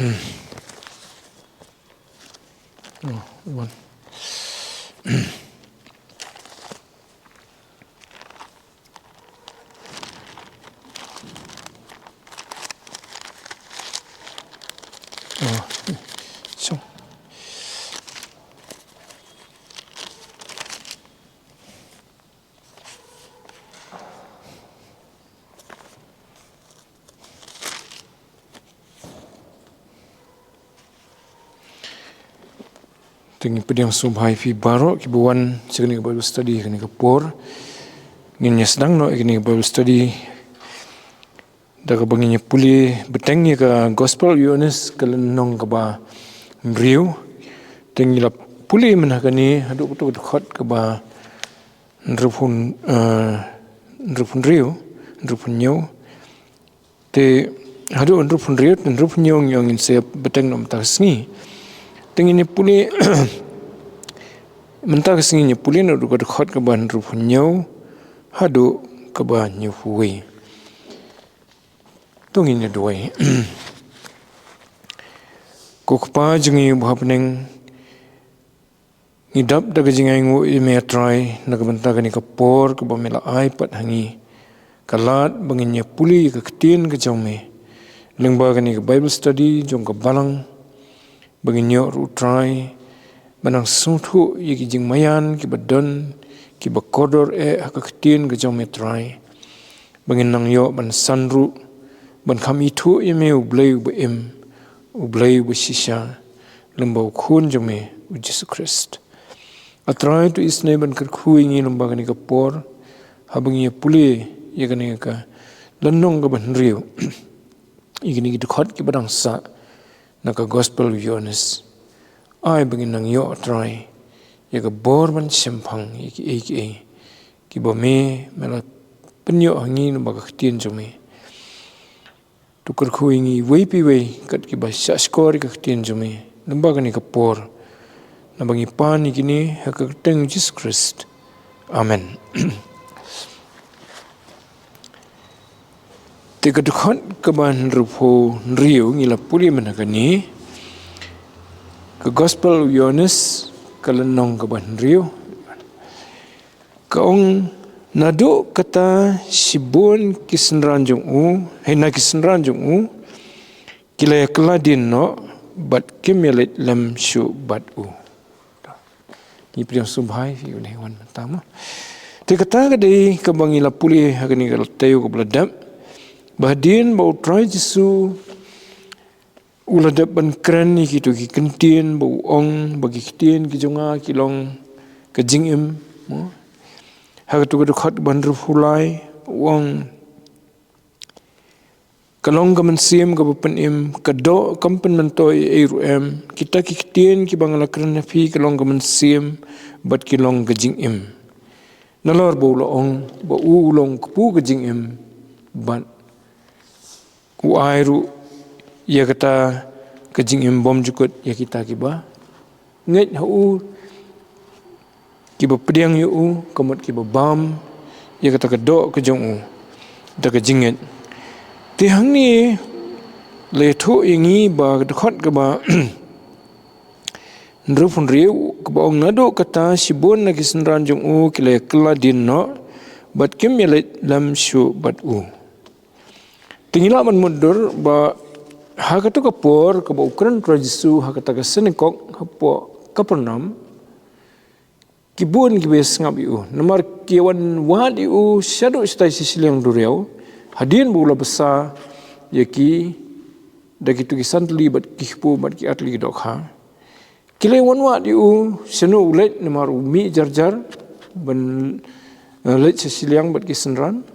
One. So. Tengi pediang subhai fi baro ki buan segini ke Bible study kini ke por nginya sedang no kini ke Bible study daga banginya puli betengi ke gospel Yohanes kelenong ke ba mriu tengi la puli menakani haduk betul khot ke ba nrupun riu nrupun nyau te haduk nrupun riu nrupun nyau ngin se beteng nom tasni tengi ni puli mentah kesinginya puli nak duduk dekat ke bahan rupun nyau haduk ke bahan nyau huwi tunginya duai kukpa jengi buah peneng ngidap daga jengai ngu imetrai nak bentah kani kapor ke bamela iPad hangi kalat banginya puli ke ketin ke jaume lengba kani ke Bible study jong ke balang banginya rutrai banang sutu yaki jing mayan ki badon ki bakodor hakaketin ke jaume trai bangin nang yo ban sanru ban kham itu yeme ublay ublay shisha lembau khun jaume Jesus Christ atrai tu isne ban kerkhui ngi lembau kani kapor habangi puli yakani ka lenong ke ban riu igini dekat ki badang sa naka gospel Yohanes ai bangin nang yo try ya ke bor ban sempang iki ki bome mela penyo hangi no baga khtin jome tukar khuingi weipi wei kat ki ba skor ka khtin jome lembaga ni kapor na bangi pan ikini hakateng Jesus Christ amen Tiga dekat keban rupo riu ngila puli menakani ke gospel Yohanes kelenong keban riu kaung nadu kata sibun kisenran jungu hena kisenran jungu kila keladin no bat kimelit lam shu bat u ni priang subhai fi ulewan pertama tikata kadai kebangila puli hakani kal tayu ke beladap Bahdin bau try jisu uladap ban kran ni kitu ki kentin bau ong bagi kitin ki jonga kilong ke jingim hagatu ke khat ban rufulai wong kalong ka mensim ka pen im kado kampen mentoi em kita ki kitin ki bangala kran na fi kalong ka mensim bat kilong ke jingim nalor bau long bau ulong ku ke jingim ban airu ya kata kejing imbom jukut ya kita kiba nget hu kiba pediang yu kamut kiba bam ya kata kedok kejong u da kejinget ti hang ni le thu ingi ba dekat ke ba nrufun riu ke ba ong nado kata sibun na kisenran jong u kile keladin no bat kim yelet lam shu bat u Tingila man mundur ba hakatu kapor ke ba ukran trajisu hakata ka senekok hapo kapernam kibun kibes ngap yu nomor kiwan wad yu syadu stai sisilang duriau hadin bula besar yaki dakitu kisan tli bat kihpu bat ki atli dokha kilewan wad yu senu ulet nomor umi jarjar ban let sisilang bat kisenran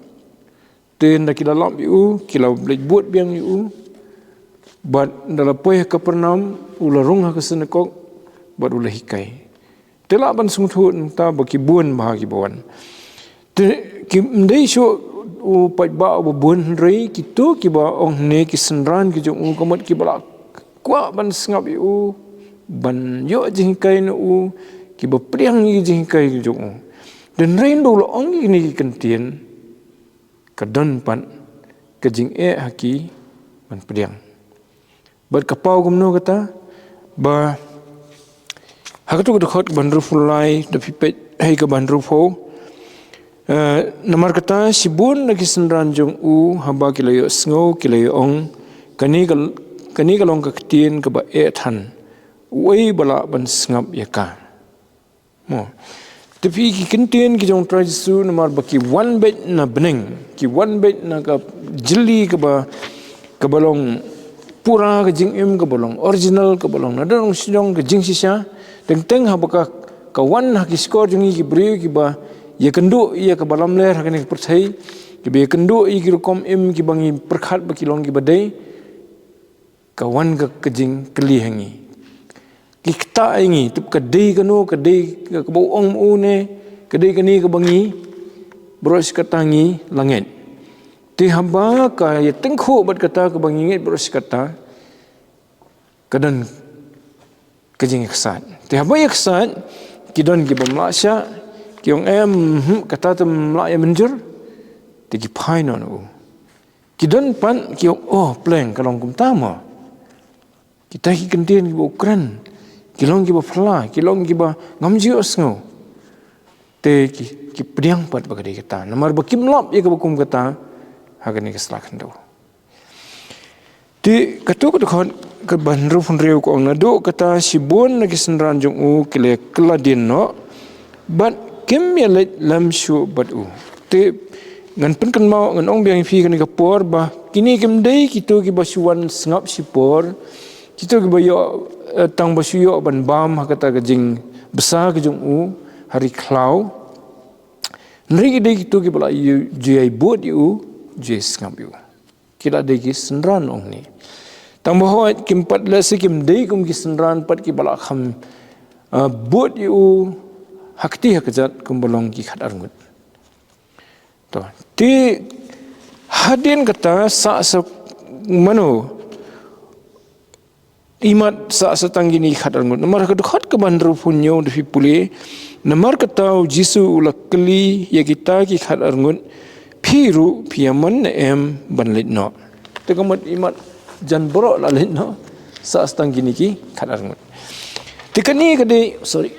ten dak dalam yu kilau blej buat biang yu bat dalam poih kapernam ularung ha kesenekok bat ulah hikai telak ban sungthun ta baki bun bahagi bawan te kim dei sho u pat ba bun rei kitu ki ba ong ne ki senran ki jong komat ki bala kwa ban sngap yu ban yo jingkai nu ki ba priang ni jingkai ki jong dan rein do lo ong ni kentien kadon pan kejing haki ban pediang Bat kapau kumno kata ba hakatu dekat bandru fulai da pipet hai ke bandru fo namar kata sibun lagi senranjung haba kilayo sngo kilayo ong kani kalong kaktin ke ba ethan wei bala ban sngap yaka mo tapi ki kentien ki jong try su namar baki one bed na beneng ki one bed na ka jeli ke ba balong pura ke jing im ke balong original ke balong na dong sidong ke jing sisa teng habaka kawan haki skor jungi ki brio ki ba ya kendu ya ke balam ler hakani percai ki be kendu i ki rukom im ki bangi perkhat baki long ki badai kawan ke jing keli hangi kita ingi tup kedai kanu kedai ke bau ong une kedai kani ke bangi bros katangi langit ti hamba ka ya tengkhu bat kata ke bangi ngit bros kata kadan kejing kesat ti hamba ya kesat kidon ki bamlasya ki ong kata tem la ya menjur ti ki painon kidon pan ki pleng kalong kum tama kita ki kentien ki ukran kilong ki ba phla kilong ki ba ngamji osngo te ki pediang pat bagade kata namar bakim lop ye ka bakum kata hagani keslakan do ti katu ke bandru funreu ko ngado kata sibun lagi senranjung kile keladin no bat kim yelet lam shu bat ti ngan pen kan mau ngan ong biang fi kan ka por ba kini kim dei kitu ki basuan sngap sipor kitu ki bayo tang basuyo ban bam hakata kejing besar kejung hari klau nri de kitu ki bala yu jai bot yu jai skam yu kila de ki senran ong ni tang bahwa kim pat la sikim de kum ki senran pat ki bala kham bot yu hakti hakjat kum bolong ki khat arngut to ti hadin kata sa mano imat sa tanggini khat arngut namar kedekhat ke bandru punyo de pule namar katau jisu ula keli ya kita ki khat arngut phiru phiaman em banlit no tegamat imat jan boro la lit no sa tanggini ki khat arngut tikani kade sorry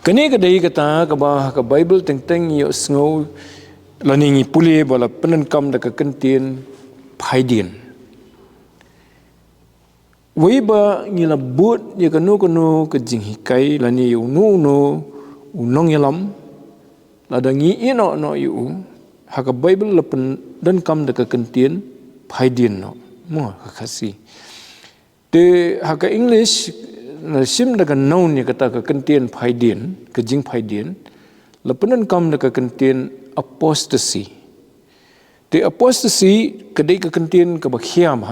kani kade kata ka ba ka bible teng yo sngo laningi pule bala penenkam da ka kentien phaidin wei ba ngila but ya kanu ke jing hikai lani yu no unong yalam ladangi ino no yu haka bible lapen dan kam de ka kentien phaidin no mo khasi te haka english na sim de ka noun ya kata ka kentien phaidin ke jing phaidin lapen dan kam de ka kentien apostasy te apostasy kedai ka kentien ka bakhiam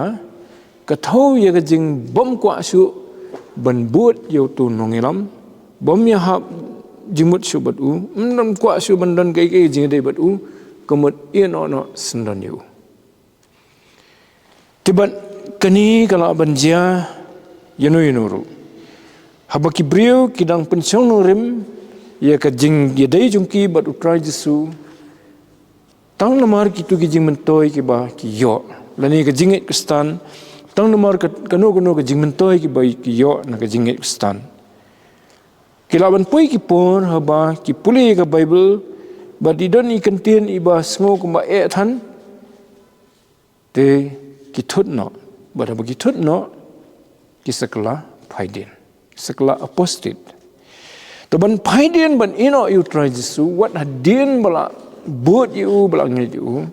kathau ya kejing bom kwa su ban but yo tu nongilam bom ya hab jimut su bat nam kwa su ban dan kai jing dei bat kemut in ono sendan yo tibat kani kala banjia yanu yunuru habaki brio kidang pensiong nurim ya kejing ya dei jungki bat utrai jesu tang namar kitu kijing mentoi ki ba ki yo lani kejingit kristan tang nomor kanu ke jing mentoi ki bai ki yo na ke jing stan kilaban pui ki por haba ki puli ke bible ba di don i kentien i ba sngo ko ba than te ki thut no ba da ki thut no ki sakla phaidin sakla apostate to ban phaidin ban ino you try jesu what hadin bala bot you bala ngi you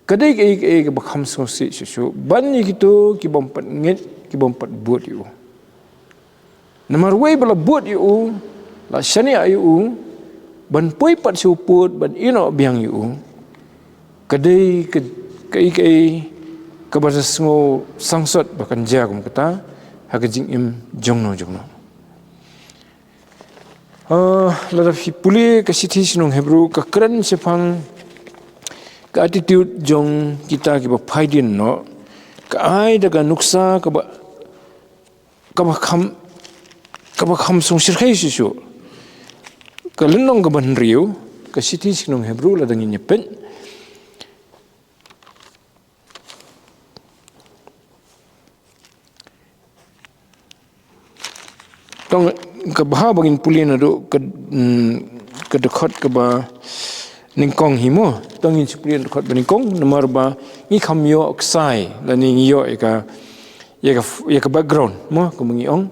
kadai ke bakham so si su ban ni gitu ki bompat ngit ki bompat buat yu namar wei bala buat yu la shani ayu ban poi pat su put ban ino biang yu kadai ke bahasa sengo sangsot bahkan jagung kata hakajing im jongno la fi puli ke sithi sinong hebru ka kran sepang ka attitude jong kita ki ba phaidin no ka ai daga nuksa ka ba kham sung sirkhai su ka lenong ka ban riu ka sithi sinong hebru la dangin nyepen baha bangin pulin ado ke dekat ke ba ningkong himo tongin pulin dekat ba ningkong nomor ba ni kamyo ksai la ni yo ka background mo ko mengiong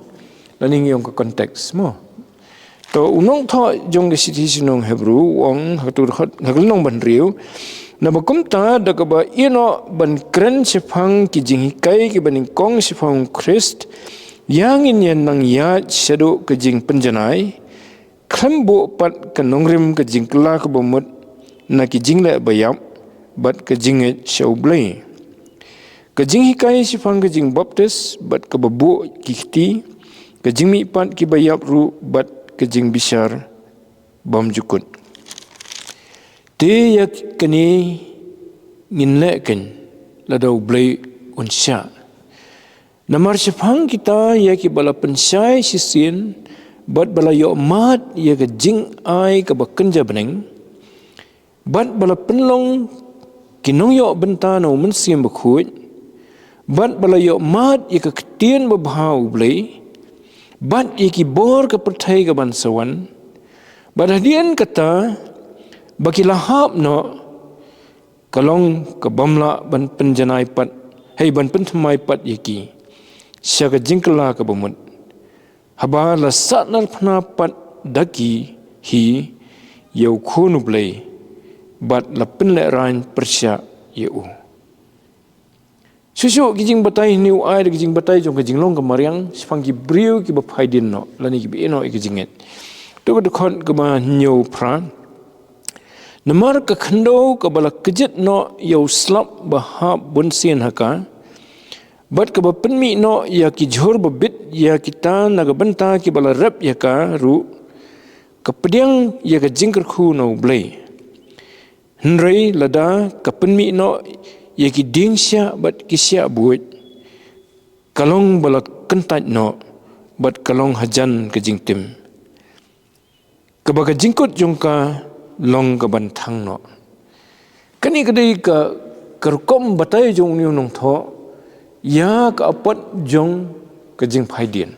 la ni ngiong ke konteks mo to unong tho jong de siti sinong hebru wong hatu dekat haglong ban riu na bakum ta da ka ba ino ban kren sipang ki jing kai ki baning kong sipang Christ yang in yan nang ya shadow ke jing penjanai klembo pat ke nongrim ke jing kla ke bomut na ki jing la bayam bat ke jing shau blai ke jing hikai sipang ke jing baptis bat ke babu kikti ke jing mi pat ki bayap ru bat ke jing bishar bam jukut te yak kini nginlekin ladau blai unsya namar sipang kita yak bala pensai sisin bat bala yo mat yak jing ai ka bakenja beneng bat bala penlong kinong yo benta no mensim bekut bat bala yo mat yak ketien babhau blai bat yak bor ka pertai ka bansawan bat hadian kata bagi lahap no kalong ke bamla ban penjanai pat hei ban pentamai pat yaki syaga jingkala ke bamut haba la satnal pnapat daki hi yau khunu blai bat la penle rain persya yeu susu kijing batai niu ai kijing batai jong kijing long kemariang sipangki briu ki bapaidin no lani ki eno ikijinget to ko khon ke ma nyau pran namar ke khendo ke bala kejit no yau slap bahab bunsin haka bat ke bapenmi no ya ki jhor babit ya kita naga benta ki bala rap ya ka ru ke pediang ya ke jingker khu no blai hnrei lada ke penmi no ya ki dingsya bat ki sya buat kalong bala kentat no bat kalong hajan ke jingtim ke baga jingkut jongka long ke bantang no kani kadai ka kerkom batai jong ni nong tho ya ka apat jong ke jing phaidien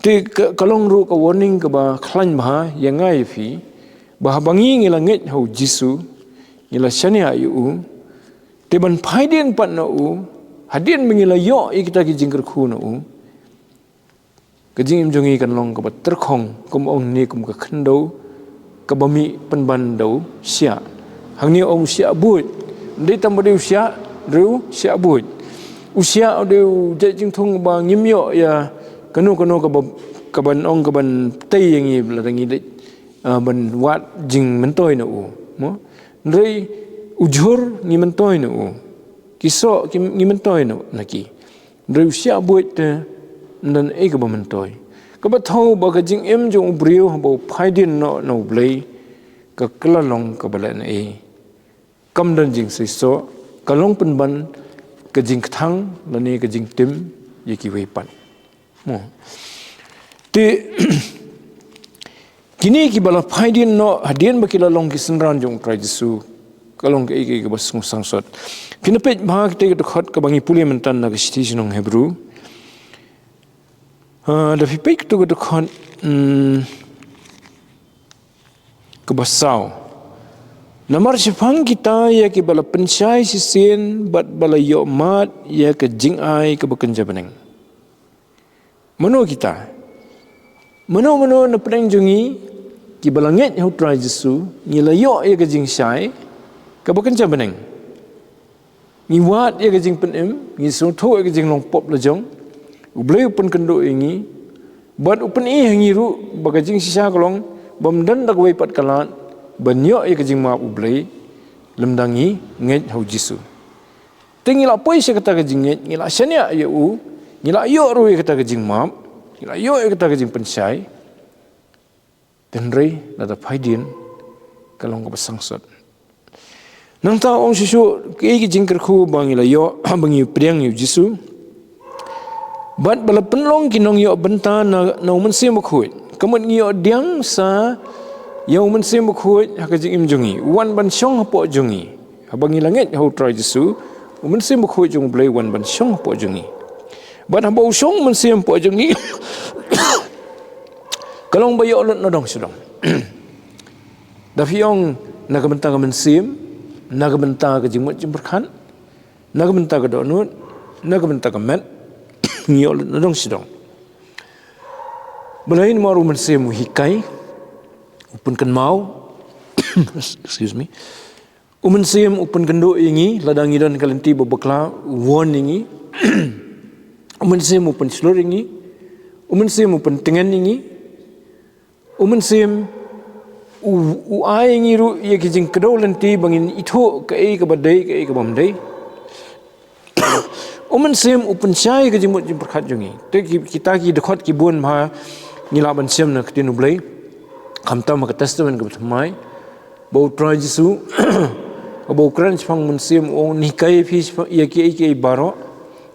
ti kalong ru ka warning ka ba khlan ba ya ngai fi ba bangi ngila nget ho jisu ngila shania yu ti ban phaidien pat no u hadien mengila yo ikita ki jingker khu no u ke jing im jongi kan long ka ba terkhong kum ong ni kum ka khando kabami penbandau sia hangni om sia buat ndai tambade usia ru sia buat usia deu jing thong ba ngimyo ya kanu ka ban ong ka ban tei yang i ladangi de ban wat jing mentoi no mo ndai ujur ni mentoi no kiso ni mentoi no naki ndai usia buat dan e ka ba mentoi ka ba thau ba ka jing em jong brio ba phaidin no blai ka klalong ka balan e kam dan jing siso kalong penban ka jing thang lani ka jing tim yeki wepan mo te kini ki bala phaidin no hadien ba kilalong ki senran jong trai jisu kalong ka ike ka basung sangsot kinapet bhag te ka khat ka bangi puli mentan na ka sti sinong hebru da fipek tu ka khat kebasau namar sipang kita ya ki bala pensai sisin bat bala yo mat ya ke jing ai ke bekenja beneng mano kita mano na peneng jungi ki bala nget hu trai jisu ngila yo ya ke jing sai ke bekenja beneng ni wat ya ke jing penem ni so tho ya ke jing long pop lejong ublei pun kendo ingi bat upen i hangi ru bagajing sisa kolong bamdan dak wei pat kalat banyo ya ke jing ma ublei lemdangi nget hau jisu tingila poi se kata ke jing nget ngila shania ya u ngila yo ru ya kata ke jing ma ngila yo ya kata ke jing pensai tenrei lada phaidin kalong ka basangsot nang ta ong sisu ke jing kerkhu bangila yo bangi priang yu jisu bat bala penlong kinong yo benta na mensim khoi kemun yo diang sa yo mensim khoi ha ka jing im jungi wan ban shong po jungi habangi langit ho trai jisu mensim khoi jung blai wan ban shong po jungi bat habo shong mensim po jungi Kalong bayo ulit na dong sidong. Tapi yung nagamenta ka mensim, nagamenta ka jimut jimberkan, nagamenta ka donut, nagamenta ka met, ngi ulit na dong sidong. Balain maru mensim hikai, upun kan mau, excuse me, mensim upun kendo ingi, ladang idan kalenti babakla, won ingi, mensim upun selur ingi, mensim upun tengen ingi, mensim uai ngiru ia kijing kedau lenti bangin itu ke badai ke bamdai sem upen syai ke jimut jim perkhat jungi te kita ki dekhot ki bun ma nilaban sem na ketinu blai kamta ma testament ke thamai bau tra jisu bau kran chang sem o ni kai fi ia ki baro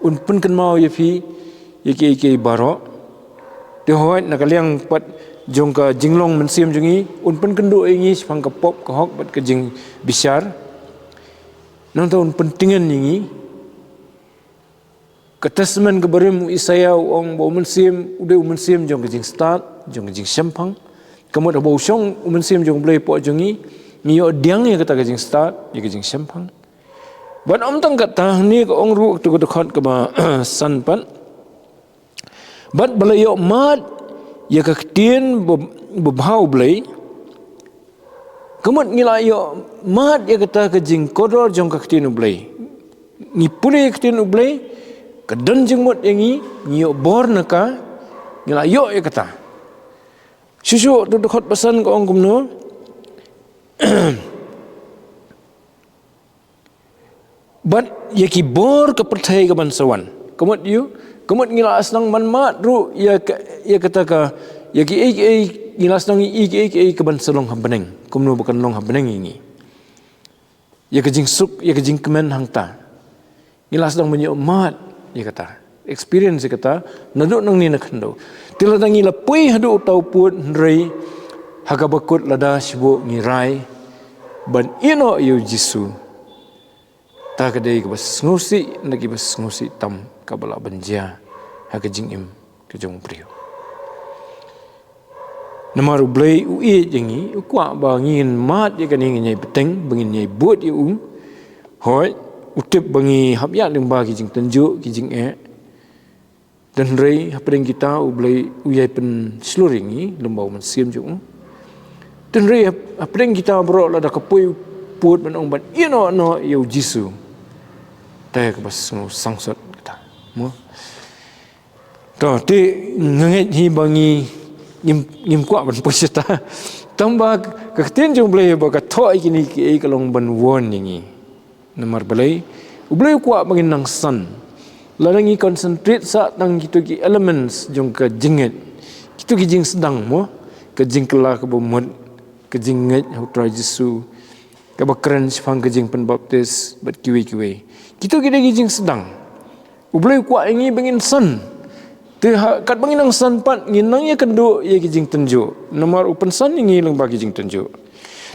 un pun kan mau ia fi ia ki baro te hoat na kaliang pat jongka jinglong mensim jungi unpen kendo ingi sepang ke pop ke hok bat ke jing bisar nang taun pentingan ingi ke testament ke barim Isaya ong bo mensim ude mensim jong ke jing start jong ke jing sempang kemod bo song mensim jong blai po jungi nio diang ya kata ke jing start ya ke jing sempang ban om tang kata ni ke ong ru tu ke khot ke ba san pan bat balayo mat ya kaktian bebau blai kemut ngilayo mat ya kata ke jing kodor jong kaktian blai ni pule kaktian blai kedan jing mot yangi ngiyo bor naka ngilayo ya kata susu tu dekat pesan ko ong kumno bat ya ki bor ke percaya ke bansawan kemut kemut ngila asnang man mat ru ya kata ka ya ki ngila asnang ke ban salong hambeneng kumno bukan long hambeneng ini ya ke jing suk ya ke jing kemen hangta ngila asnang menyo mat ya kata experience ya kata naduk nang ni nakhando tiladang ngila pui hadu tau put rei haga bakut lada sibu ngirai ban ino yu jisu ta kadai ke bas ngusi nagi bas ngusi tam kabala banja haka jingim ke jong priyo namaru blai ui jengi ukwa ba ngin mat ye kaning nyai beteng bangin nyai buat ye hoi utip bangi habya limba ki jing tenju ki jing dan rei hapring kita blai uyai pen sluringi lembau mensim jung dan rei hapring kita bro lada kapui put manong ban ino no yo jisu ta ke bas sangsot kita mo to ti nget hi bangi nyim kwa ban posita tamba kakten jong blai ba ka thoi kini ki kalong ban won ningi nomor balai ublai kwa bangin nang san larangi concentrate sa tang gitu ki elements jong ka jinget gitu ki jing sedang mo ke jing kela ke bomot ke jinget hutra jisu ke bakran sifang ke jing pen baptis bat kiwi gitu ki jing sedang ublai kwa ingi bangin san te kat bangin nang san pat nginang ya kendo ya ki jing tenju nomor open san ingi lang bagi jing tenju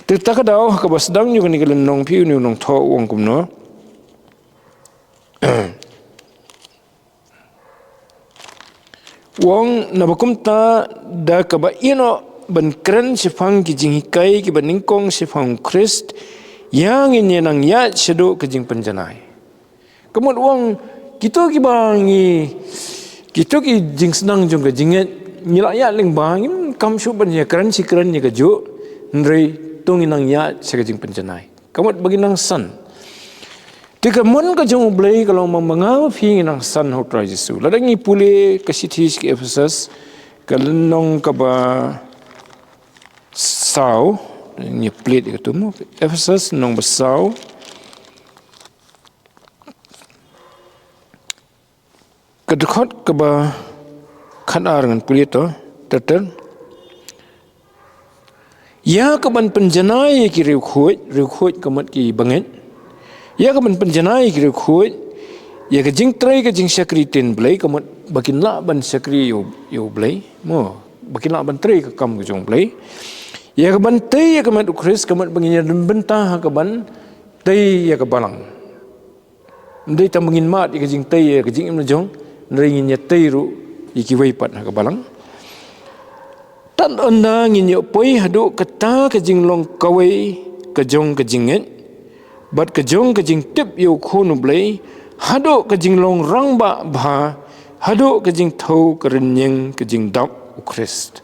te takadau ka basdang nyu kan ni nong piu ni nong tho wong kumno wong nabakum ta da ka ba ino ban kren sifang ki jing hikai ki baningkong sifang Christ yang ini nang ya sedo ke jing penjanai kemud wong kita ki bangi kita ki jing senang jong ke jinget nyila ya ling bangin kam shu ban ya kren si kren ni ke ju ndrei tung inang ya se ke jing penjanai kemud bagi nang san Tika mon ka jong blai kalau mamanga fi nang san hotra Yesu. Ladangi pule ke sitis ke Ephesus ke lenong ka ba sau ni plate ke tu mo Ephesus nong ba sau ke dekat ke ba khanar ngan pule to tetel ya ke ban penjanai ki rekhot kamat ki banget ya kaman penjanai kira khoi ya ke jing trai ke jing syakri tin blai kamat bakin la ban syakri yo blai mo bakin la ban trai ke kam ke jong blai ya ke ban tai ya kamat ukris kamat banginya dan bentah ke ban tai ya ke balang ndai tam bangin mat ya ke jing tai ya ke jing im jong ndai nginya tai ru iki wai pat ke balang Tan onda nginyo poi hadu kata kajing long kawai kajong kajinget bat kajong kajing tip yo khonu blai hadu kajing long rangba bha hadu kajing thau kerenyeng kajing dap ukrist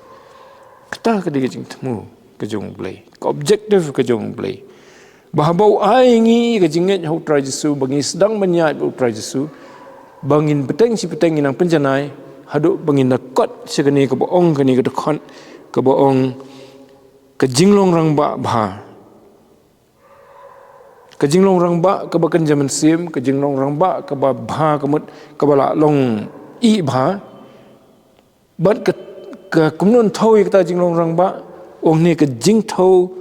kata kajing temu kajong blai objektif kajong blai bahabau aingi kajinget hau tra Jesu bangi sedang menyat hau tra Jesu bangin peteng si peteng inang penjanai hadu bangin nakot segani keboong kani kedekon keboong kejinglong rangba bha kejinglong rangba kebakan zaman sim kejinglong rangba keba bha kemut kebala long i bha bat ke kumnon thau kata jinglong rangba ong ni kejing thau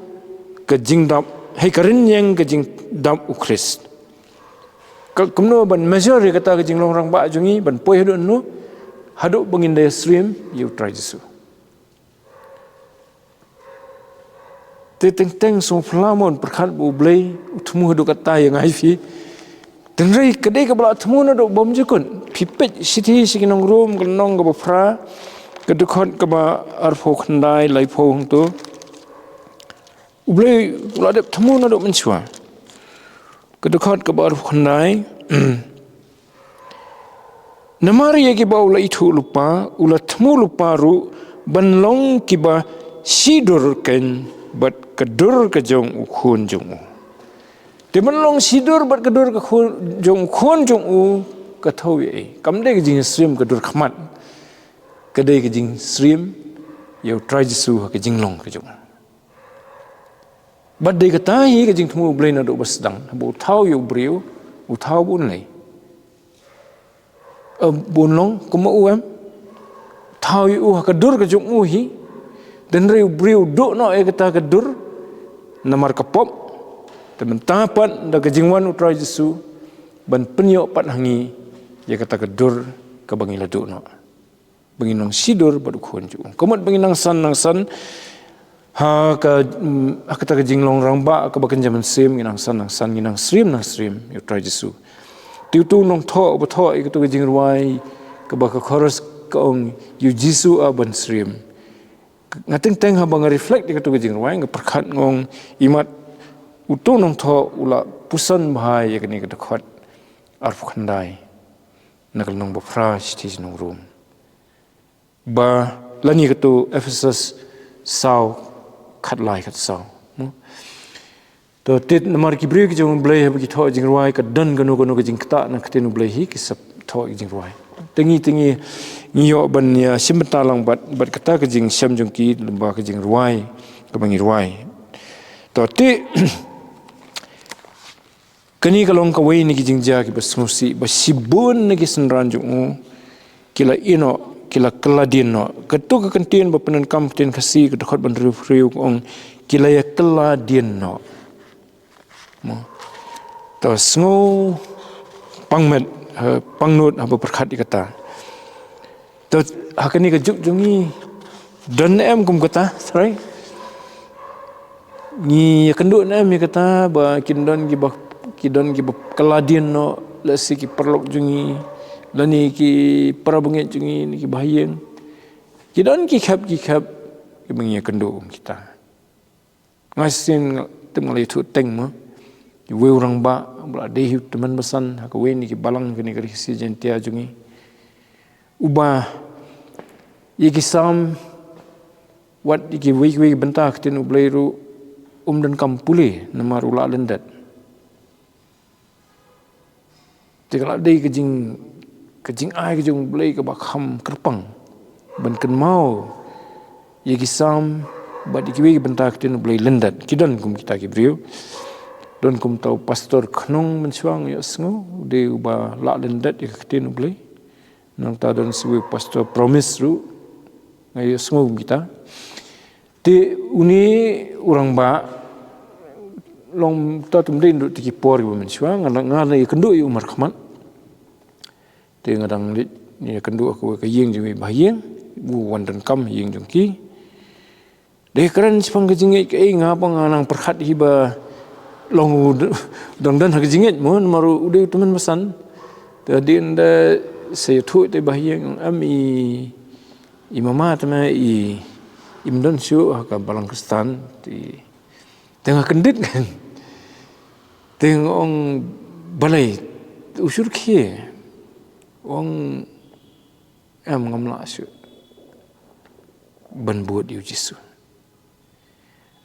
kejing dap hai karin yang kejing dap ukris kumno ban measure kata kejinglong rangba jungi ban poi hadu nu hadu bangin daya stream you try Jesu teng so flamon perkhat bu blai utmu hadu kata yang ai fi tenrai kedai ke bala temu na do bom jekun pipet siti sikinong room kenong ke bafra kedekot ke ba arfo khandai laifo hangtu ublai bala dep temu na do menchua kedekot ke ba arfo khandai namari ye ki ba ula itu lupa ula temu lupa ru banlong ki ba sidur ken bat kedur ke jong ukhun jong de banlong sidur bat kedur ke jong khun jong u ka thau ye kamde ke jing stream kedur khamat kedai ke jing stream yo try Jesu ke jing long ke jong bat de ke tahi ke jing temu blai na do basdang bu thau yo briu u thau bun lai bun long kuma uam thau yu kedur ke jong u hi dan riu briu do no e kata kedur namar kapop temen tapat da kejingwan utrai Jesu ban penyok pat hangi ya kata kedur ke bangila do no banginong sidur badu khonju komot banginang san ha kata kejinglong rangba ke bakan zaman sim nginang san nginang stream utrai Jesu tu nong tho ba tho ke tu kejing ruai ke baka chorus ke ong yu Jesu aban stream ngateng teng ha bang reflect ke tu kejing ruai ke perkhat ngong imat utu nong tho ula pusan bahai ya kini ke dekat arfu khandai nakal nong bafra sti nong room ba lani ke tu Ephesus sau khat lai khat sau to tit namar ki bri ki jong blai ha ki tho jing ruai ka dan ganu ke jing kta na khtenu blai hi ki sap tho jing ruai tengi ngiyo ban ya simbata lang bat kata ke jing syam jong ki lemba ke jing ruai ke bangi ruai to ti kani kalong ka wei ni ki jing ja ki basmusi basibun ni ki senran jong kila ino kila keladin no ketu ke kentin ba penen kam tin kasi ke dekat ban riu ong kila ya keladin no to sngo pangmet pangnut apa perkhat dikata to hakani ke juk jungi dan em kum kata sorry ni kenduk em kata ba kidon ki keladin no lasi ki perlok jungi lani ki parabunget jungi ni ki bahayeng kidon ki khap ki mengia kenduk kita ngasin temali tu teng mo we orang ba bla dehi teman besan ha we ni ki balang ni ki si jentia jungi uba ye ki sam wat ki we bentak tin ubleiru dan kampule namar ula lendat tikala dei kejing ai kejung blei ke bakham kerpang ban ken mau ye ki sam ba di ki we bentak tin ublei lendat kidan kum kita ki brio don kum tau pastor khnong mensuang ya sngo de uba la lendat ya ktin ublei nang ta don suwe pastor promise ru ayo sngo kita te uni orang ba long ta tum din ti por yu mensuang ngana kendu yu umar khamat te ngadang lit ni kendu aku ke yeng jumi bahayeng bu wandan kam yeng jongki de kran sipang kejinge ke ngapa nganang perkhat hiba long dan hakjinget mon maru ude teman pesan tadi anda saya tu te bahayeng ami mama tama imdan syu ka balang Kristan di tengah kendit kan tengah ong balai usur kie ong ngamla syu ban buat yu Jisu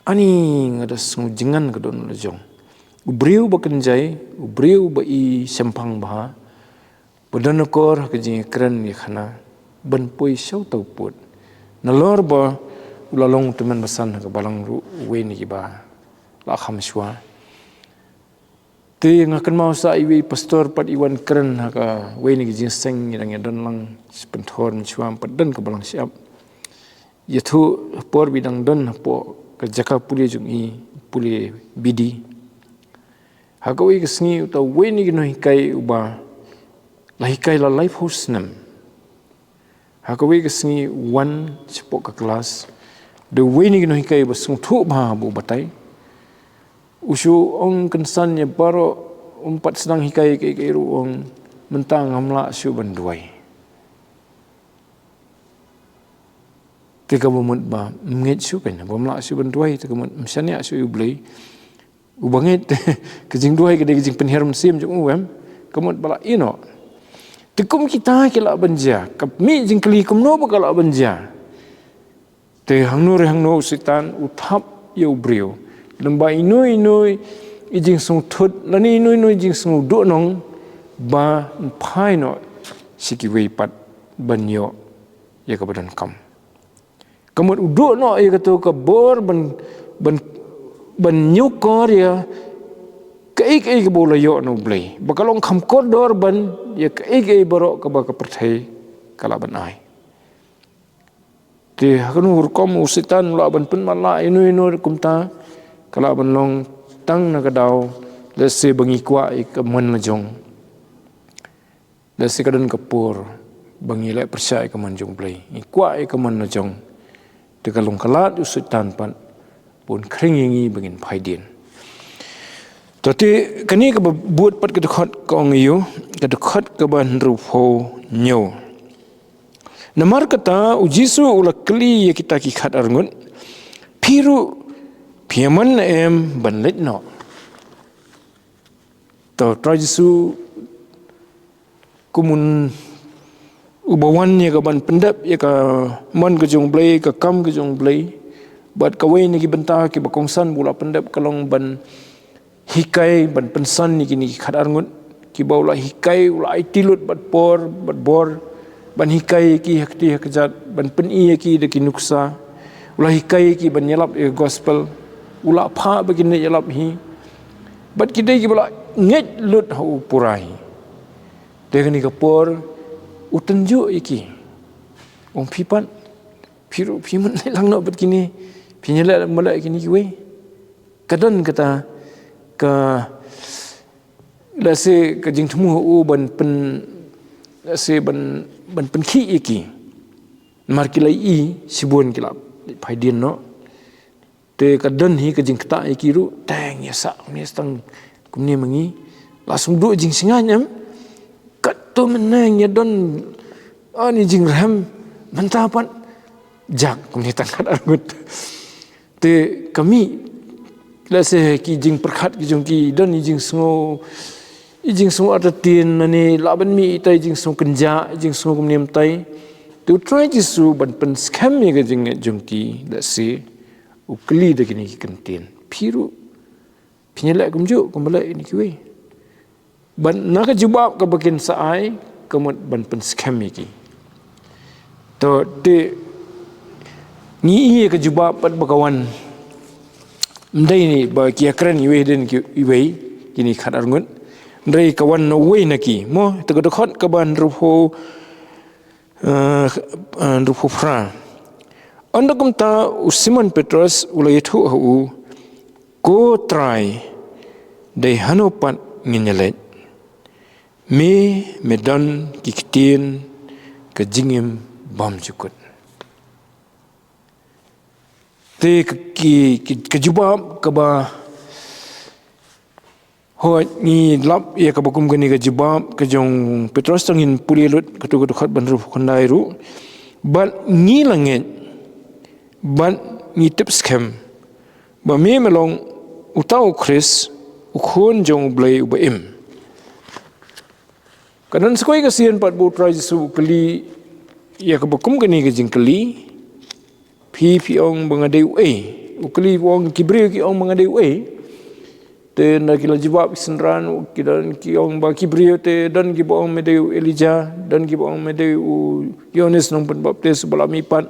ani ngada sungu jengan kedon lejong ubriu bakenjai ubriu ba i sempang bah badanakor ke jing keren ni khana ban poi sau tau put nalor ba ulalong teman besan ke balang we ni ba la kham shwa te ngakan mau sa iwi pastor pat iwan keren ka we ni jing seng yang don lang pentor shwa padan ke balang siap yaitu por bidang don po ke jaka puli jung i puli bidi hakawi kesngi utau we ni no hikai uba lahikai la life house nam hakawi kesngi one sepok ke kelas the way ni no hikai basung thu ba bu batai usu ong kensan ya baro umpat sedang hikai ke ru ong mentang amla syu banduai tiga moment ba mngit syu pen bamla syu banduai tiga moment msania syu ublei ubangit kejing duai ke kejing penhiram sim jung em kemot bala ino tikum kita kila banja kami jing keli kumno bakala banja te hangno sitan uthap yo brio lamba inoi ijing sung thut lani inoi jing sung do nong ba phai no siki wei pat banyo ya ka badan kam kamut udo no ya katu ka bor ban nyukor ya kai bola yo no blai bakalong kham kodor ban ya kai baro ka ba ka perthai kala ban ai te hakanu urkom usitan la ban pun mala inu kumta kala ban long tang na kadau lese bangi kwa ka man majong lese kadan kapur bangi le persai ka man jong blai kwa ka man majong te kalong kalat usitan pan pun kringingi bangin phaidin Tati kani ka buat pat ka dekat ka ong iyo, ka dekat ka ban rupho nyo. Namar kata ujisu ula kli ya kita kikat arngun, piru piaman em ban let no. To trajisu kumun ubawan ya ka ban pendap ya ka man ka jong blai ka kam ka jong blai, bat kawai ni ki bentah ki bakongsan bula pendap kalong ban hikai ban pensan ni kini khadar ngut ki baula hikai ula itilut bat bor ban hikai ki hakti hakjat ban peni ki de ki nuksa ula hikai ki ban yalap gospel ula pha begini yalap hi bat kidai ki bala nget lut hau purai de ni kapor utenju iki ong pipan piru piman lang no bat kini pinyala mala kini ki we kadon kata ka lase ka jing thmu u ban pen lase ban pen khi iki mar kilai i sibun kilap phaidin no te ka dan hi ka jing kta iki ru tang ya sa ni stang kumni mangi lasung du jing singanyam kat to menang ya don ani jing ram mantapan jak kumni tangkat argut te kami lase ki jing perkhat ki jong ki dan jing sngo ada tin nani laban mi tai jing sngo kenja jing sngo kumnem tai to try jisu ban pen scam ye ga jing ki lase ukli de kini ki kentin piru pinyala kumju kumbala ini ki we ban nak jubab ka bakin saai kemut ban pen scam ki to de ni ye ka jubab pat bakawan Mdai ni ba kia keren iwe den ki iwe kini khadar ngun ndai kawan no we naki mo to dokot ka ban rupo fra andakum ta Simon Petrus ulai thu hu ko try dei hanopat nginyalet me medan kiktien ka jingim bam cukut te ki jubab ka ba ho ni lap ya ka bakum gani ka jubab ka jong Petrus tangin pulilut ka tu khat ban ru khondai ru ban ni langit ban ngitip scam ba mi melong utau Chris ukhon jong blai ubaim kanan sekoi kasian pat bu trai Jesu keli ya kebakum kani ke jingkeli pi ong bangadai ukeli wong kibriu ki ong bangadai te na kila jawab senran kidan ki ong ba kibriu te dan ki ong medeu Elijah dan ki ong medeu Yohanes nong baptis balami pat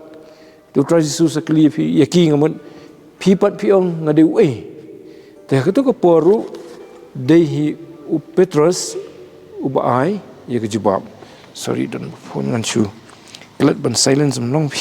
tu trai Jesu sekeli pi yaki ngamut pi pat pi ong ngadeu te ketu ke poru dehi Petrus ubai ya ke jawab sorry dan phone ngan shu kelat ban silence long pi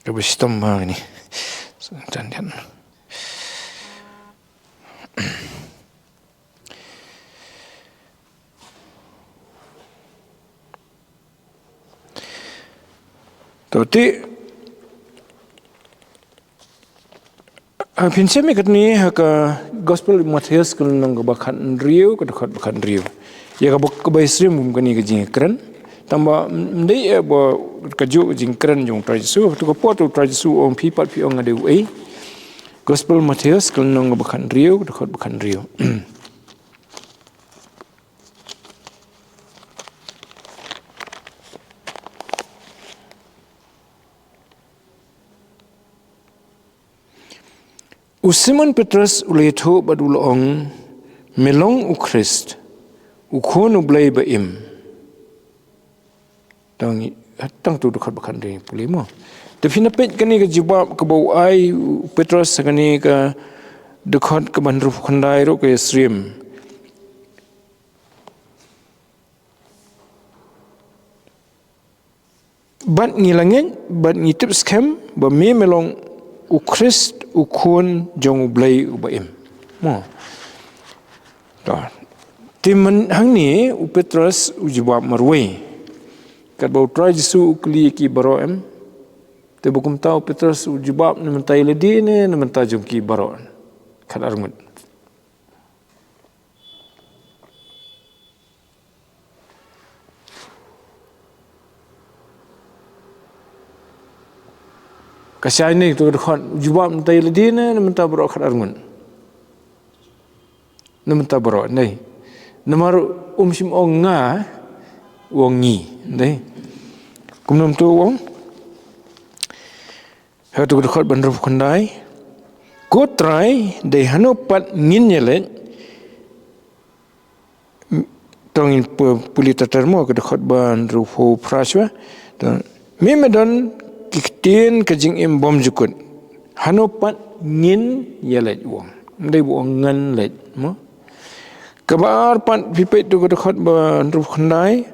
Keberstom ini dan Toti pinsemi katni haka gospel Matius kelnang kebakan riu kedekat bakan riu ya kabuk kebaisrim kani kejing keren tambah mendai ba kaju jing keren jong trai Jesu tu ko pot trai Jesu om pi pat pi ong ade gospel Matius kelnang kebakan riu kedekat bakan riu Simon Petrus uleto badulong melong Christ ukhon ublay baim tang tu dekat bakan ri pulimo tapi napet kani ke jawab ke bau ai Petrus kani ke dekat ke bandru khandai ro ke stream bat ngilangin bat ngitip scam ba me melong Christ ukhon jong ublay ubaim mo ta timan hang ni Petrus ujawab marwai kat bau trai Jesu ukli ki baroem te bukum tahu Petrus ujawab ni mentai ledi ni mentai jong ki baro kat armut kasih ini tu dekat jawab mentai ledi ni mentai baro kat armut ni mentai baro ni namar sim ong nga wongi ni kumnam tu wong hatu dekat bandar khandai ko try de hanopat ngin yelet tongin pulita termo ke dekat bandar fo praswa dan memedon kiktin kajing im bom jukut hanopat ngin yelet wong ndai wong ngan let mo kabar pat pipet tu ke dekat bandar khandai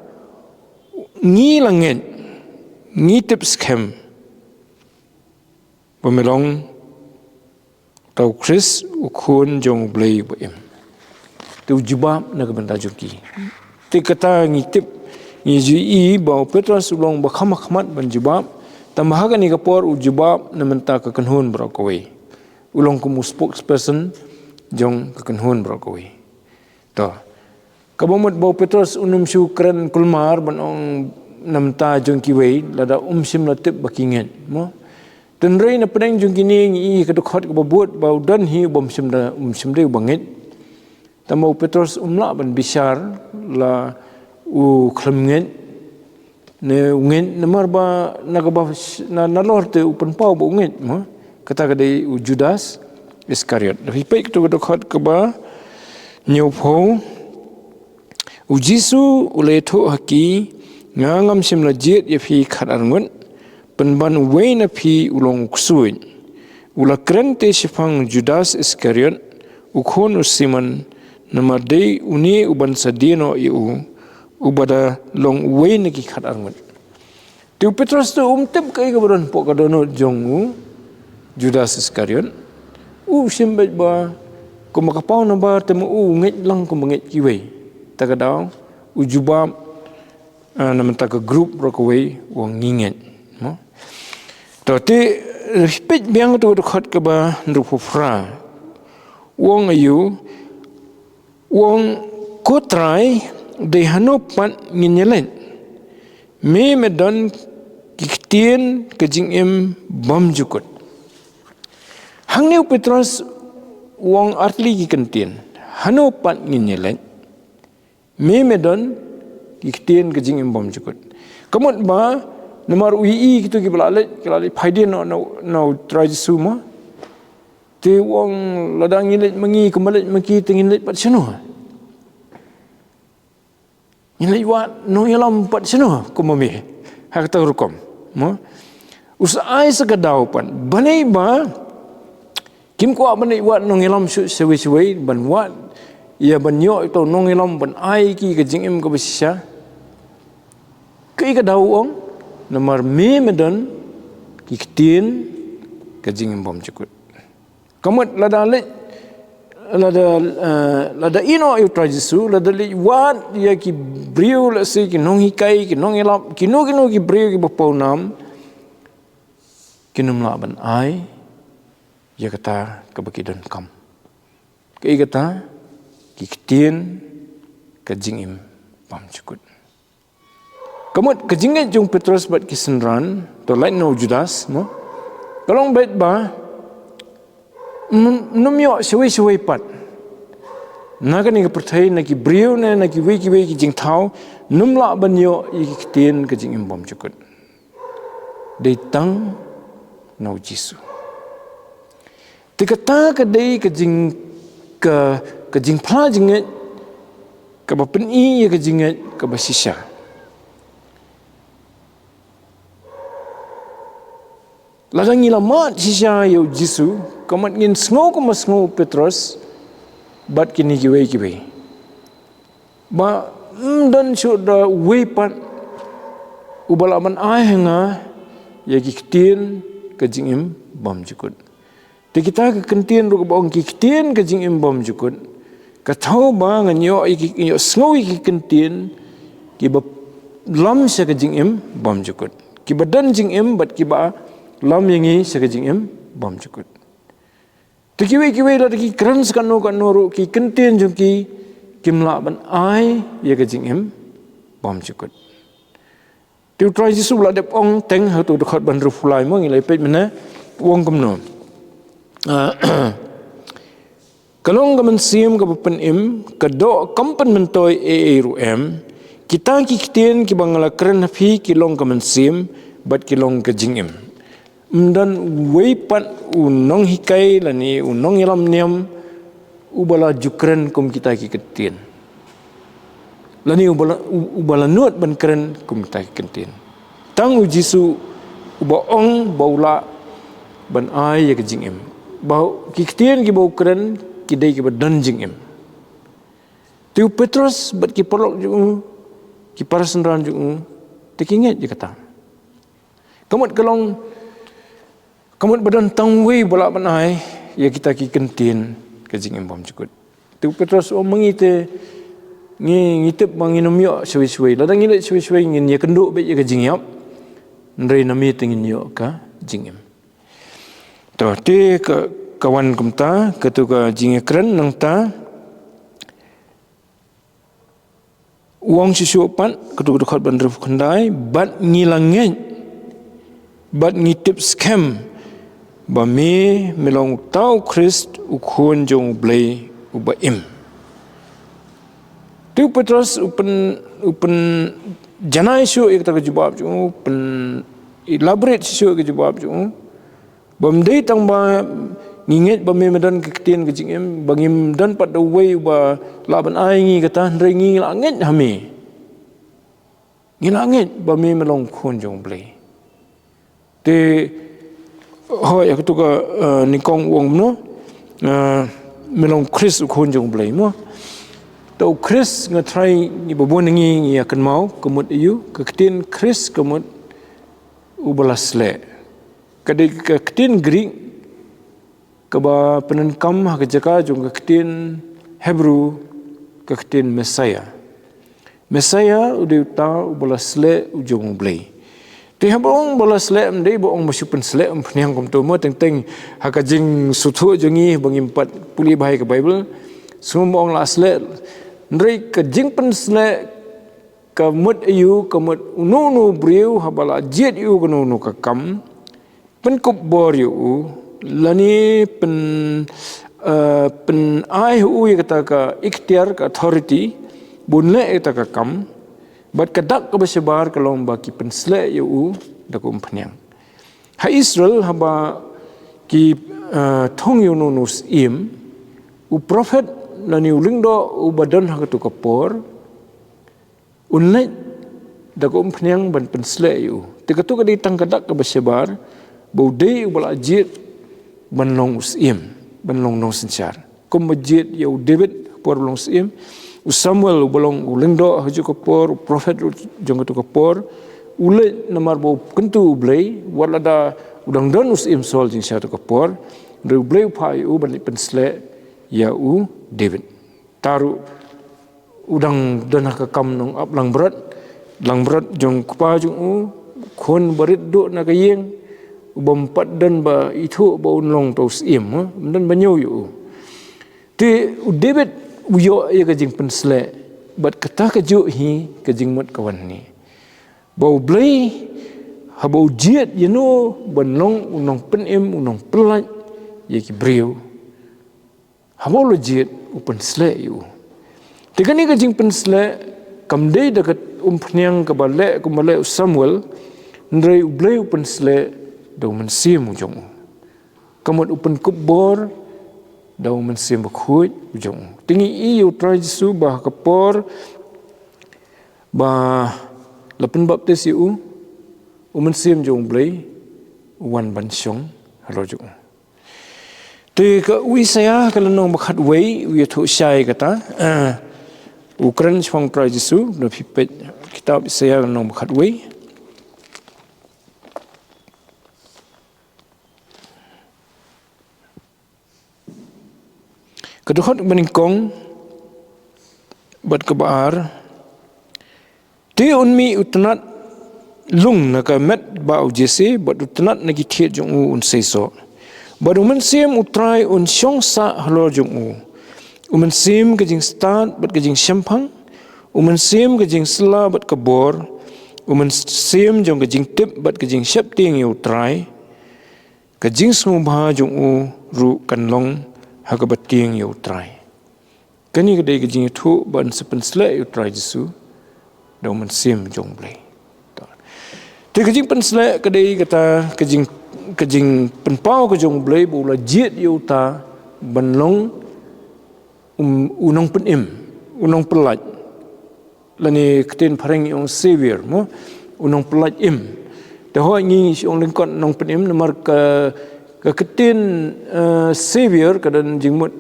ngi langit ngi tip scam pemelong tau Chris ukhon jong blay baim tu jubab nak benda juki ti kata ngi tip ngi ji ba Petrus ulong ba khamat ban jubab tambahakan ni kapor ujubab na menta ka kanhun brokaway ulong ku spokesperson jong ka kanhun brokaway to kabamot ba Petrus unum syukran kulmar ban ong namta jong kiway lada sim latip bakinget mo tenrei na pedang jong kini ngi kedekhat ke babut bau dan hi bom sim de bangit tamau Petrus umla ban bishar la u klemnget ne ungen namar ba nagaba na lor te upen pau bo nget mo kata kadai u Judas Iskariot tapi pek tu kedekhat ke ba nyopho u Jisu uleto haki ngangam sim lajit ya fi khat arngun penban wei na pi ulong kusuin ula krente sifang Judas Iskariot ukhon Simon namadei uni uban sadino iu ubada long wei na ki khat arngun tu Petrus tu umtep kai kabron po kadono jongu Judas Iskariot simbet ba kumakapau na ba temu nget lang kumangit kiwei takadau ujubab namanta ka group rokaway wong nginget mo to ti hipit biang tu khot ka ba ndrupufra wong ayu wong kotrai de hanopat nginyelet me medon kiktian kejingim bom jukut hangniu Petrus wong artli kikentian hanopat nginyelet me medon kiktian kejingim bom jukut kamut ba nomor ui gitu kibalalet phaidin no try suma te wong ladang ngilet mengi kemalet maki tengilet pat seno ngilet wat no yalam pat seno kumami hak tarukom mo usai sekadau pan banai ba kim ko banai wat no yalam sewi ban wat ia banyo itu no yalam ban ai ki kejingim ka besya kai kadau ong nomor me medon kiktin kejingim bom cukut kamut lada ino ayu trajisu lada wat ya ki brio la se ki nong hikai ki nong elap ki no ki brio ki bapaunam kinum la ban ai ya kata kebakidan kam kai kata kiktin kejingim bom cukut kamut kejingat jung Petrus bat kisenran to lain no Judas mo kalong bet ba numyo sewi pat naga ni percaya naki brio na naki weki jing thau numla banyo iktin kejing imbom cukut dei tang no Jisu tikata ka dei kejing phla jinget ka bapen i kejingat ka basisya ladang ilamat sisya yo Jisu kamat ngin sngo Petrus bat kini kiwe ba dan sudah wepat ubalaman ahenga ya kiktin kejingim bom jukut te kita kekentien ro bong kiktin kejingim bom jukut ka thau ba nganyo yo sngo kikentien ki ba lam sa kejingim bom jukut ki badan jingim bat ki ba lam yangi sekejing bom cukut. Tekiwe la teki keran sekano ru ki kentien jungki kimla ban ai ya kejing bom cukut. Tiu try Jisu la dep ong teng ha tu dekat ban rufulai mo ngilai pet mena wong kumno. Kalong gaman sim ka pen ka do kampan mentoi rum kita ki kitien ki bangala keran hafi ki long gaman sim bat ki long kejing dan weipat unong hikai lani unong yalam niam ubala jukren kum kita ki ketien lani ubala nuat ban keren kum kita ki ketien tang Jisu uba ong baula ban ai ya kejing bau ki ketien ki bau keren ki dei ki badan jing tiu Petrus bat ki perlok ju ki parasenran ju tekinget je kata kamut badan tangwi bolak banai ya kita ki kentin kejing bom cukut tu Petrus mengite ngitep manginum yo suwi-suwi ladang ngile suwi-suwi ngin ya kenduk be ya kejing yap ndrei nami tengin yo ka jingem to te kawan kumta ketuka jing keren nang ta wong sisupan keduk dekat bandar kendai bat ngilangen bat ngitip scam ba me melong tau Christ ukun jong blay ubaim tu Petrus upen janai syu ik ta jawab ju pen elaborate syu ke jawab ju bam dei tang ba nginget ba me medan kektian kejing bangim dan pat dawai ba laban ai ngi kata ndrei ngi langet hami ngilanget ba me melong kun jong blay te hoi aku tu ka nikong wong no melong Chris ukun jong blay mo tau Chris ngatrai ni babon ngi akan mau kemut iu keketin Chris kemut ubalas le kadai keketin Greek keba penenkam hak jaka jong keketin Hebrew keketin Messiah Mesaya udah tahu bola selek ujung blay. Tiap orang bola selek mendai boong masuk penselek yang kom tu mo teng hakajing sutu jengi bangimpat puli bahai ke Bible. Semua boong la selek ndai kajing penselek kamut ayu kamut unu briu habala jet yu unu kakam penkop bor yu lani pen ai hu kata ka ikhtiar ka authority bunle kata ka kam bat kadak ka bersebar kalau baki pensle yu dakum penyang ha Israel haba ki thong yu nus im u prophet lani ulingdo u badan ha tu kapor unlai dakum penyang ban pensle yu tikatu ka ditang kadak ka bersebar baudai u bala jit ban long usim ban long nong sencar kom majid yu David por long usim Samuel bolong ulengdo haju kapor prophet jong tu kapor ule namar bo kentu blay wala da udang donus im sol jing satu kapor re blay pai u ban pensle ya u David taru udang dana ka kam nong ap lang berat jong kpa jong u kon barit do na ka yeng bompat dan ba itu ba unlong tos im dan banyo yu ti David uyo ya kajing pensle bat kata kaju hi kajing mat kawan ni bau blai habau jiat yeno banong unong penim unong pelat ya ki briu habau lo jiat pensle yu tegani kajing pensle kamdei dekat penyang kabale Samuel ndrei blai pensle do mensim ujong kamut upen kubor daw mensim bakhuj ujong tingi iu try Jesu bah kapor bah lapen baptis yu mensim jong blai wan bansong halojong te ka ui saya kalanong bakhat wei wi thu syai kata ukran chong try Jesu no pipet kitab saya kalanong bakhat wei Keduhot meningkong bat kebaar ti unmi utnat lung naka met ba ujese bat utnat nagi thiet jong un seiso bat umen sim utrai un syong sa hlo jong umen sim kajing start bat kajing syampang umen sim kajing sela bat kabor umen sim jong kajing tip bat kajing syap ting yu utrai kajing sumba jong ru kanlong hagabating yu try kani kadai kajing thu ban sepensle yu try Jesu do man sim jong blai te kajing pensle kadai kata kajing penpau ka jong blai bula jit yu ta ban long unong penim unong pelat lani ketin pareng yung savior mo unong pelat im te ho ngi ong lengkot nong penim nomor ka ketin savior kadan jingmut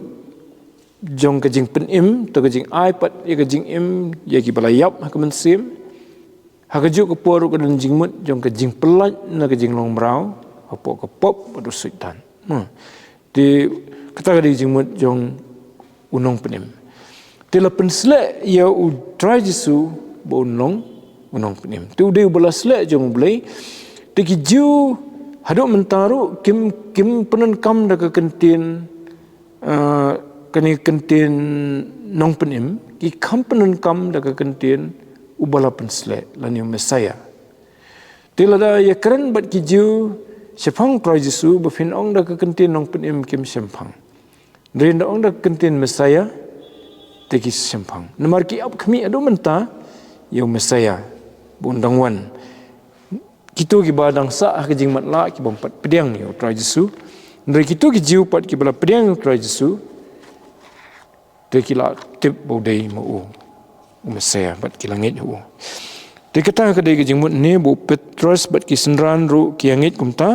jong kajing penim to kajing iPad ya kajing im ya ki balayap hakaman sim hakaju ko por kadan jingmut jong kajing pelat na kajing long brau apo ko pop padu sultan di kata kadi jingmut jong unong penim tela pensle ya u try Jesu bo unong penim tu de balasle jong blai tiki ju hadok mentaru kim penen kam da ke kentin kani kentin nong penim ki kam penen kam da ke kentin ubala pensle lani Mesaya tilada ya keren bat ki ju sepang try Jesu bafin ong da ke kentin nong penim kim sempang rin da ong da kentin Mesaya teki sempang namar ki ap kami ado menta yo Mesaya bundangwan kita ki badang sa kajing matla ki bompat pediang ni try Jesu ndai kita ki jiu pat ki bala pediang try Jesu te ki la tip bodai mo Mesaya bat ki langit hu te kata kadai kajing mut ne bo Petrus bat ki senran ru ki angit kumta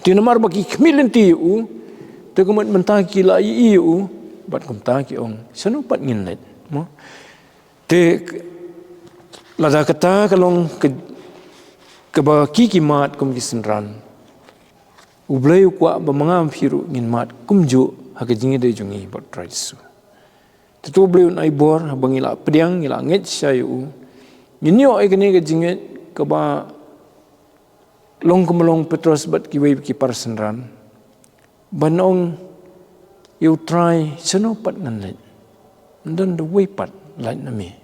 ti namar baki kemilen ti u te kumat menta ki la i u bat kumta ki ong sanu pat ngin net mo te lada kata kalong keba kiki mat kum kisenran ublay kwa bamangam phiru ngin mat kumju hakajingi de jungi bat Jesu Tentu beliau naibor abang ila pediang ila nget sayu. Nyinyo ai kini ke jinget ke ba long kemelong Petrus bat kiwai ki parsenran. Banong you try senopat nanlet. Dan the way pat lain nami.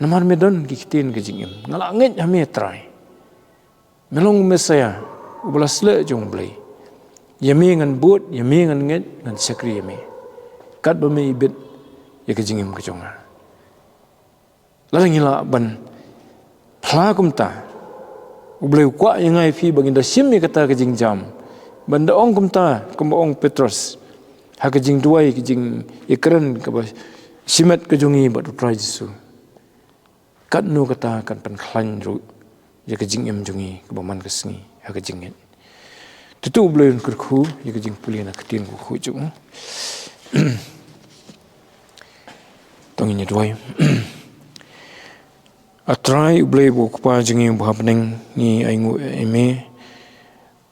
Namar medon kikitin ke jingem. Ngala nget hami try. Melong mesaya ubelas le jong blai. Yami ngan but, yami ngan nget ngan sakri yami. Kat ba me ibit ya ke jingem ke jonga. Lalang ila ban pla kumta. Ublai kwa yang ngai fi baginda sim mi kata ke jing jam. Banda ong kumta kumba ong Petrus. Ha ke jing duai ke jing ikren ke ba simet ke jongi ba try Jesu. Kat nu kata kan pen khlan ru ya ke jing em jongi ke ba man ke sengi ha ke jing nget. Tentu ublai kerku ya ke jing puli na ketin ku khu jung. Tonginya duai. Atrai ublai bu kupa jengi bu happening ni aingu eme.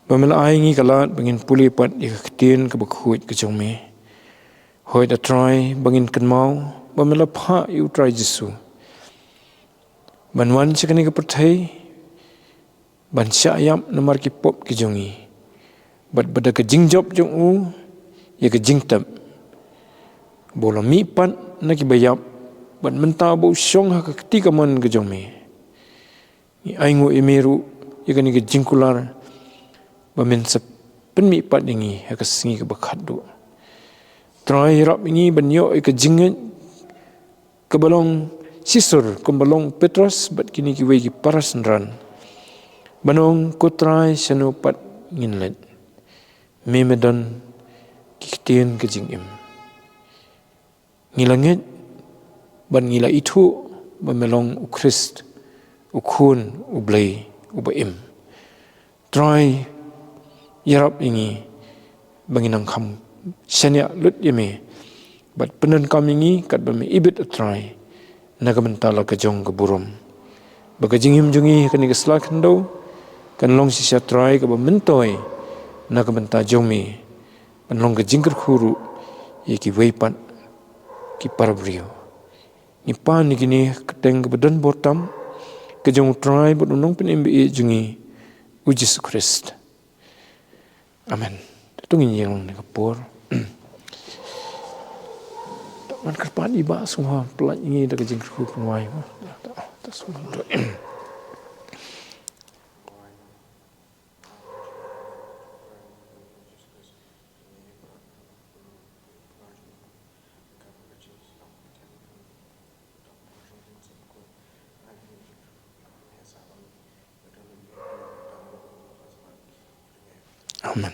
Pamela ai ngi kalat bangin puli pat ya ketin ke bakhuit ke jongme. Hoi atrai bangin kenmau pamela pha yu try Jesu. Banwan sekani ke pertai ban syayam namar ki pop ke jongi. Bat bada ke jingjob jong u ya ke jingtab. Bola mi pat na ki bayap ban menta bo syong ha ketika man ke jongme. Ni aingu emeru ya ke ni ke jingkular bamen sep penmi pat dingi ha ke singi ke bakhat do. Trai rap ini banyo ke jinget ke balong sisur ke balong Petrus bat kini ki wei ki parasnran. Banong ko trai senu pat nginlet. Memedon kiktin ke jingim. Ngilangit ban ngila itu bamelong ukrist ukun ublay ubaim. Try yarap ingi banginang kam senya lut yame bat penen kam ingi kat bami ibit try nagamantala ke jong ke burum. Baga jingim jongi kani ke selakendo kan long sisa try ke bamentoi nagamanta jomi ban long ke jingker khuru yeki weipat ki parabrio. Ni pan ni kini keteng ke badan botam ke jong try bat unong pen imbi jungi ujis Christ. Amen. Tungin yang ni kapur. Tak man kerpan iba semua pelat ini dah kejing kerku penuai. Tak semua. Amen.